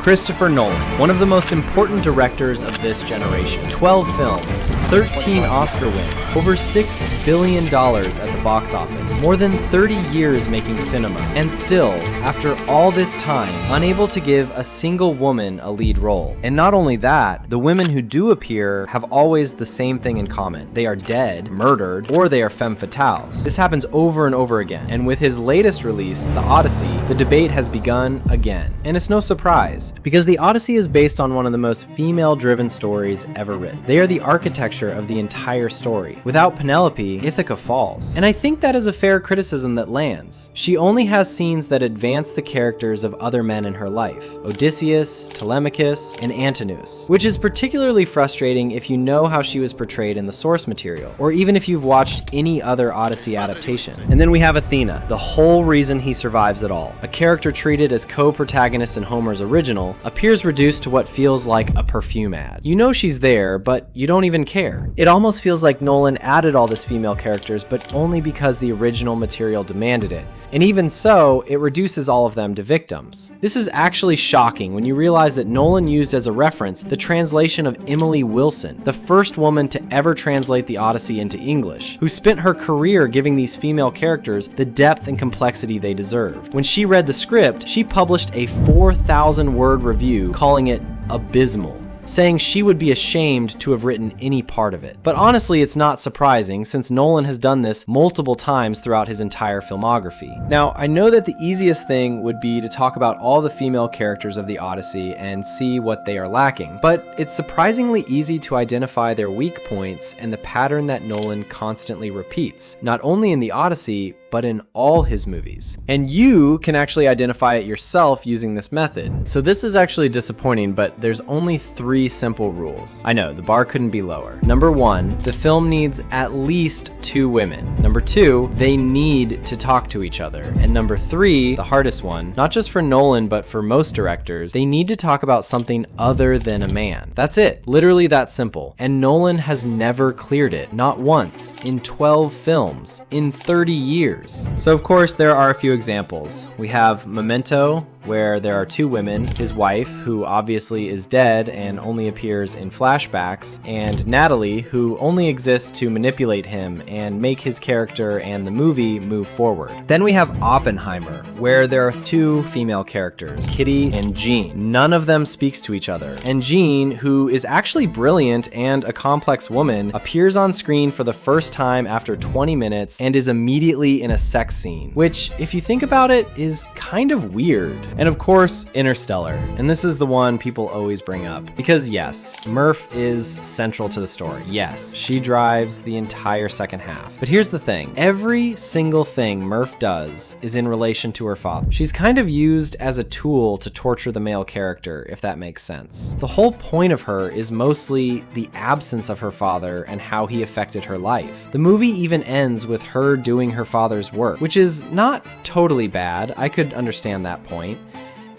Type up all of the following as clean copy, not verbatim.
Christopher Nolan, one of the most important directors of this generation. 12 films, 13 Oscar wins, over $6 billion at the box office, more than 30 years making cinema, and still, after all this time, unable to give a single woman a lead role. And not only that, the women who do appear have always the same thing in common. They are dead, murdered, or they are femme fatales. This happens over and over again, and with his latest release, The Odyssey, the debate has begun again. And it's no surprise, because The Odyssey is based on one of the most female-driven stories ever written. They are the architecture of the entire story. Without Penelope, Ithaca falls. And I think that is a fair criticism that lands. She only has scenes that advance the characters of other men in her life: Odysseus, Telemachus, and Antinous, which is particularly frustrating if you know how she was portrayed in the source material, or even if you've watched any other Odyssey adaptation. And then we have Athena, the whole reason he survives at all. A character treated as co-protagonist in Homer's original, appears reduced to what feels like a perfume ad. You know she's there, but you don't even care. It almost feels like Nolan added all these female characters, but only because the original material demanded it. And even so, it reduces all of them to victims. This is actually shocking when you realize that Nolan used as a reference the translation of Emily Wilson, the first woman to ever translate the Odyssey into English, who spent her career giving these female characters the depth and complexity they deserved. When she read the script, she published a 4,000-word review calling it abysmal, saying she would be ashamed to have written any part of it. But honestly, it's not surprising, since Nolan has done this multiple times throughout his entire filmography. Now, I know that the easiest thing would be to talk about all the female characters of the Odyssey and see what they are lacking, but it's surprisingly easy to identify their weak points and the pattern that Nolan constantly repeats, not only in the Odyssey, but in all his movies. And you can actually identify it yourself using this method. So this is actually disappointing, but there's only 3 simple rules. I know, the bar couldn't be lower. Number 1, the film needs at least 2 women. Number 2, they need to talk to each other. And number 3, the hardest one, not just for Nolan, but for most directors, they need to talk about something other than a man. That's it, literally that simple. And Nolan has never cleared it, not once, in 12 films, in 30 years. So of course there are a few examples. We have Memento, where there are 2 women, his wife, who obviously is dead and only appears in flashbacks, and Natalie, who only exists to manipulate him and make his character and the movie move forward. Then we have Oppenheimer, where there are 2 female characters, Kitty and Jean. None of them speaks to each other, and Jean, who is actually brilliant and a complex woman, appears on screen for the first time after 20 minutes and is immediately in a sex scene, which, if you think about it, is kind of weird. And of course, Interstellar. And this is the one people always bring up. Because yes, Murph is central to the story. Yes, she drives the entire second half. But here's the thing. Every single thing Murph does is in relation to her father. She's kind of used as a tool to torture the male character, if that makes sense. The whole point of her is mostly the absence of her father and how he affected her life. The movie even ends with her doing her father's work, which is not totally bad. I could understand that point.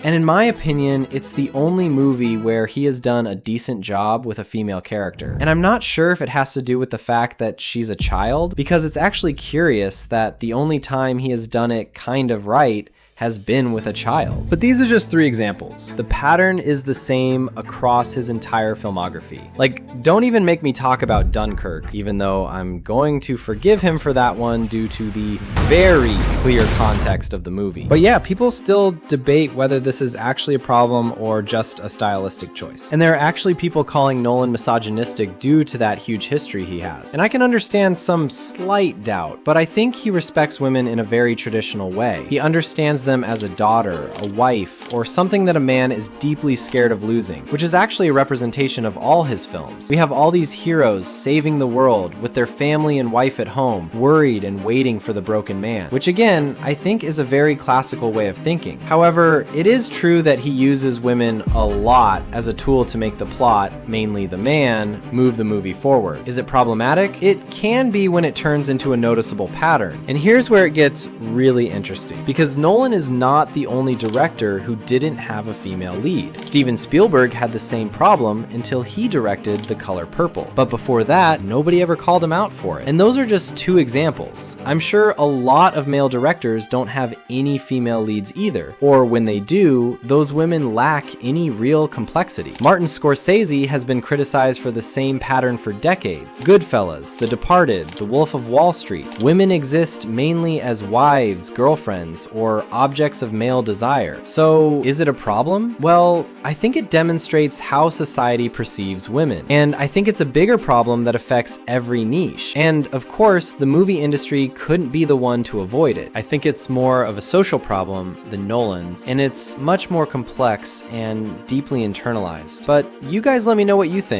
And in my opinion, it's the only movie where he has done a decent job with a female character. And I'm not sure if it has to do with the fact that she's a child, because it's actually curious that the only time he has done it kind of right has been with a child. But these are just 3 examples. The pattern is the same across his entire filmography. Like, don't even make me talk about Dunkirk, even though I'm going to forgive him for that one due to the very clear context of the movie. But yeah, people still debate whether this is actually a problem or just a stylistic choice. And there are actually people calling Nolan misogynistic due to that huge history he has. And I can understand some slight doubt, but I think he respects women in a very traditional way. He understands them as a daughter, a wife, or something that a man is deeply scared of losing, which is actually a representation of all his films. We have all these heroes saving the world with their family and wife at home, worried and waiting for the broken man, which again, I think is a very classical way of thinking. However, it is true that he uses women a lot as a tool to make the plot, mainly the man, move the movie forward. Is it problematic? It can be when it turns into a noticeable pattern. And here's where it gets really interesting, because Nolan is is not the only director who didn't have a female lead. Steven Spielberg had the same problem until he directed The Color Purple. But before that, nobody ever called him out for it. And those are just two examples. I'm sure a lot of male directors don't have any female leads either, or when they do, those women lack any real complexity. Martin Scorsese has been criticized for the same pattern for decades. Goodfellas, The Departed, The Wolf of Wall Street. Women exist mainly as wives, girlfriends, or objects of male desire. So, is it a problem? Well, I think it demonstrates how society perceives women. And I think it's a bigger problem that affects every niche. And of course, the movie industry couldn't be the one to avoid it. I think it's more of a social problem than Nolan's, and it's much more complex and deeply internalized. But you guys let me know what you think.